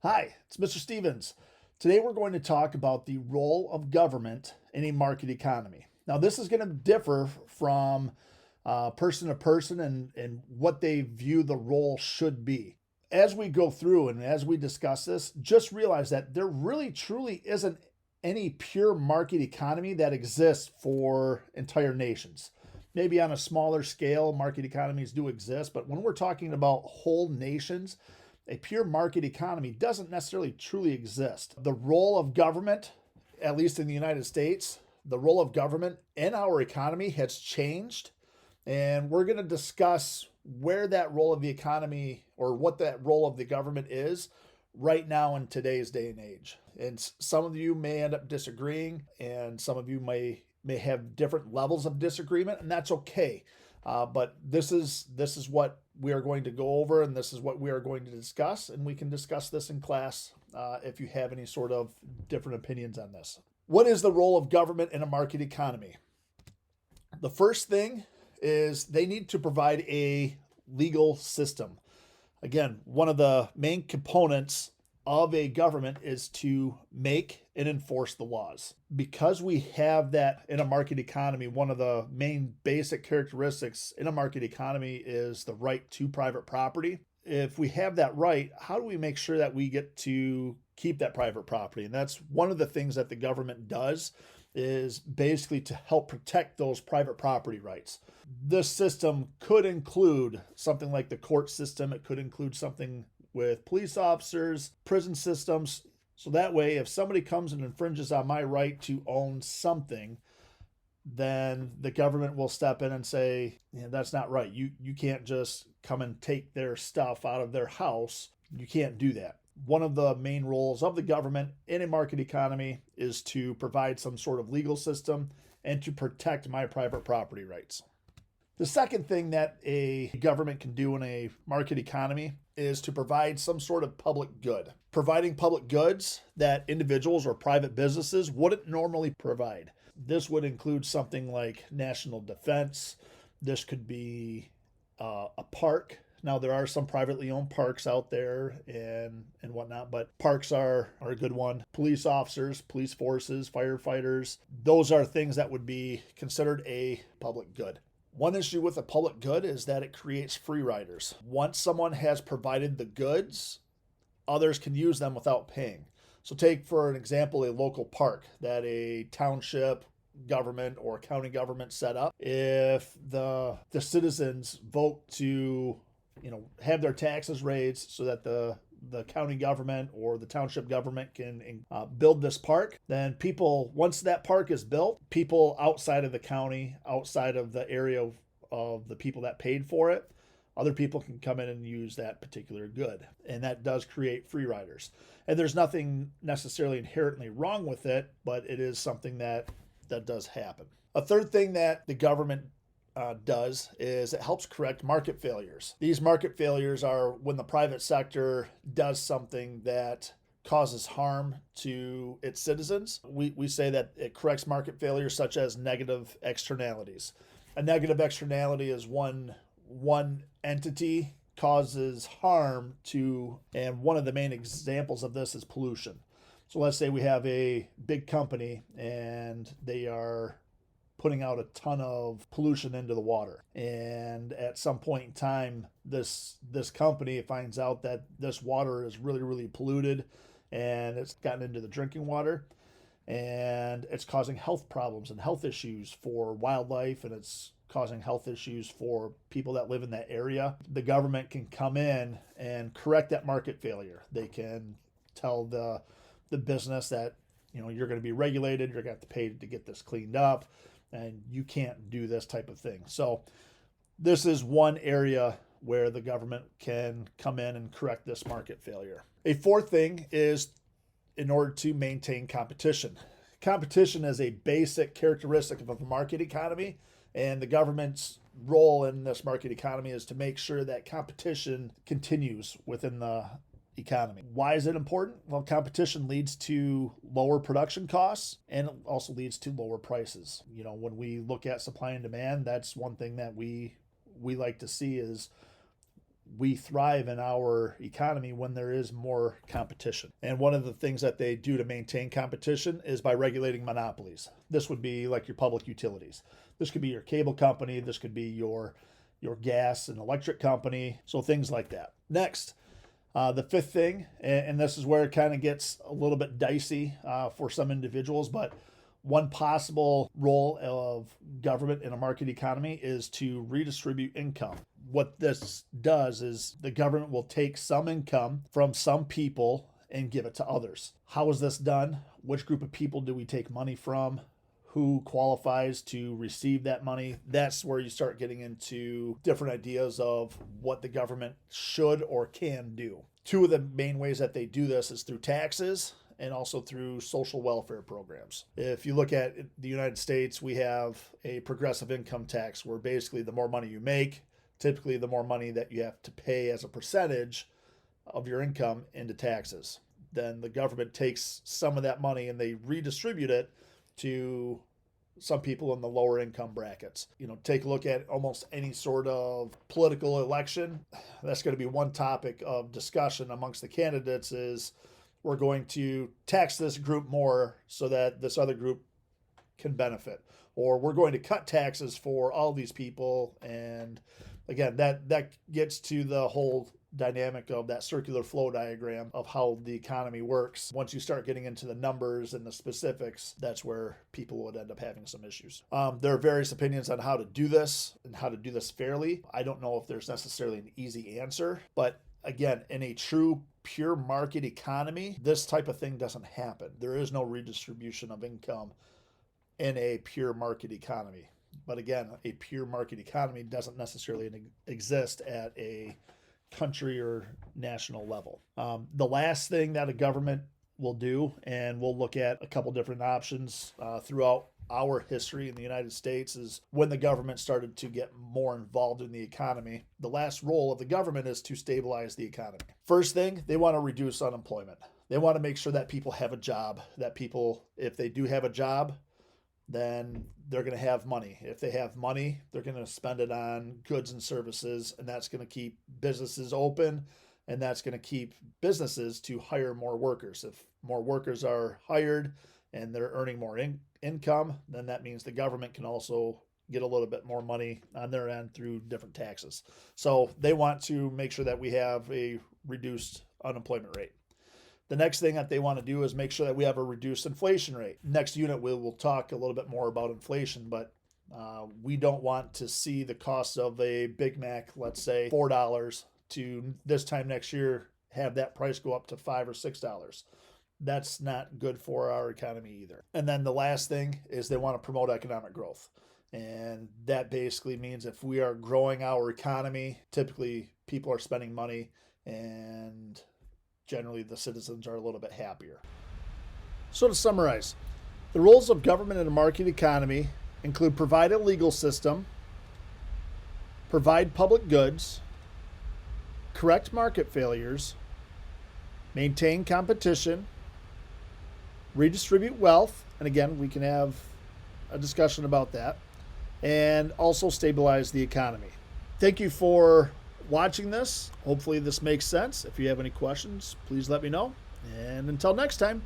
Hi, it's Mr. Stevens. Today we're going to talk about the role of government in a market economy. Now, this is going to differ from person to person and what they view the role should be. As we go through and as we discuss this, just realize that there really truly isn't any pure market economy that exists for entire nations. Maybe on a smaller scale, market economies do exist, but when we're talking about whole nations, a pure market economy doesn't necessarily truly exist. The role of government, at least in the United States, the role of government in our economy has changed. And we're going to discuss where that role of the economy or what that role of the government is right now in today's day and age. And some of you may end up disagreeing, and some of you may have different levels of disagreement, and that's okay. But this is what we are going to go over, and this is what we are going to discuss, and we can discuss this in class if you have any sort of different opinions on this. What is the role of government in a market economy? The first thing is they need to provide a legal system. Again, one of the main components of a government is to make and enforce the laws. Because we have that in a market economy, one of the main basic characteristics in a market economy is the right to private property. If we have that right, how do we make sure that we get to keep that private property? And that's one of the things that the government does, is basically to help protect those private property rights. This system could include something like the court system. It could include something with police officers, prison systems. So that way, if somebody comes and infringes on my right to own something, then the government will step in and say, that's not right. You can't just come and take their stuff out of their house. You can't do that. One of the main roles of the government in a market economy is to provide some sort of legal system and to protect my private property rights. The second thing that a government can do in a market economy is to provide some sort of public good. Providing public goods that individuals or private businesses wouldn't normally provide. This would include something like national defense. This could be a park. Now, there are some privately owned parks out there and whatnot, but parks are a good one. Police officers, police forces, firefighters, those are things that would be considered a public good. One issue with a public good is that it creates free riders. Once someone has provided the goods, others can use them without paying. So take, for an example, a local park that a township government or county government set up. If the citizens vote to have their taxes raised so that the county government or the township government can build this park, then people, once that park is built, people outside of the county, outside of the area of the people that paid for it, other people can come in and use that particular good. And that does create free riders. And there's nothing necessarily inherently wrong with it, but it is something that does happen. A third thing that the government does is it helps correct market failures. These market failures are when the private sector does something that causes harm to its citizens. We say that it corrects market failures such as negative externalities. A negative externality is one entity causes harm to, and one of the main examples of this is pollution. So let's say we have a big company and they are putting out a ton of pollution into the water. And at some point in time, this company finds out that this water is really, really polluted and it's gotten into the drinking water and it's causing health problems and health issues for wildlife, and it's causing health issues for people that live in that area. The government can come in and correct that market failure. They can tell the business that you're going to be regulated, you're going to have to pay to get this cleaned up, and you can't do this type of thing. So this is one area where the government can come in and correct this market failure. A fourth thing is in order to maintain competition. Competition is a basic characteristic of a market economy, and the government's role in this market economy is to make sure that competition continues within the economy. Why is it important? Well, competition leads to lower production costs and it also leads to lower prices. When we look at supply and demand, that's one thing that we like to see is we thrive in our economy when there is more competition. And one of the things that they do to maintain competition is by regulating monopolies. This would be like your public utilities. This could be your cable company. This could be your gas and electric company. So things like that. Next, the fifth thing, and this is where it kind of gets a little bit dicey for some individuals, but one possible role of government in a market economy is to redistribute income. What this does is the government will take some income from some people and give it to others. How is this done? Which group of people do we take money from? Who qualifies to receive that money? That's where you start getting into different ideas of what the government should or can do. Two of the main ways that they do this is through taxes and also through social welfare programs. If you look at the United States, we have a progressive income tax where basically the more money you make, typically the more money that you have to pay as a percentage of your income into taxes. Then the government takes some of that money and they redistribute it to some people in the lower income brackets. Take a look at almost any sort of political election. That's going to be one topic of discussion amongst the candidates is we're going to tax this group more so that this other group can benefit. Or we're going to cut taxes for all these people. And again, that gets to the whole dynamic of that circular flow diagram of how the economy works. Once you start getting into the numbers and the specifics, that's where people would end up having some issues. There are various opinions on how to do this and how to do this fairly. I don't know if there's necessarily an easy answer, but again, in a true pure market economy, this type of thing doesn't happen. There is no redistribution of income in a pure market economy. But again, a pure market economy doesn't necessarily exist at a country or national level. The last thing that a government will do, and we'll look at a couple different options throughout our history in the United States, is when the government started to get more involved in the economy. The last role of the government is to stabilize the economy. First thing, they want to reduce unemployment. They want to make sure that people have a job, that people, if they do have a job, then they're going to have money. If they have money, they're going to spend it on goods and services, and that's going to keep businesses open, and that's going to keep businesses to hire more workers. If more workers are hired and they're earning more income, then that means the government can also get a little bit more money on their end through different taxes. So they want to make sure that we have a reduced unemployment rate. The next thing that they want to do is make sure that we have a reduced inflation rate. Next unit, we'll talk a little bit more about inflation, but we don't want to see the cost of a Big Mac, let's say $4, to this time next year have that price go up to $5 or $6. That's not good for our economy either. And then the last thing is they want to promote economic growth. And that basically means if we are growing our economy, typically people are spending money and generally the citizens are a little bit happier. So to summarize, the roles of government in a market economy include provide a legal system, provide public goods, correct market failures, maintain competition, redistribute wealth, and again, we can have a discussion about that, and also stabilize the economy. Thank you for watching this. Hopefully this makes sense. If you have any questions, please let me know. And until next time.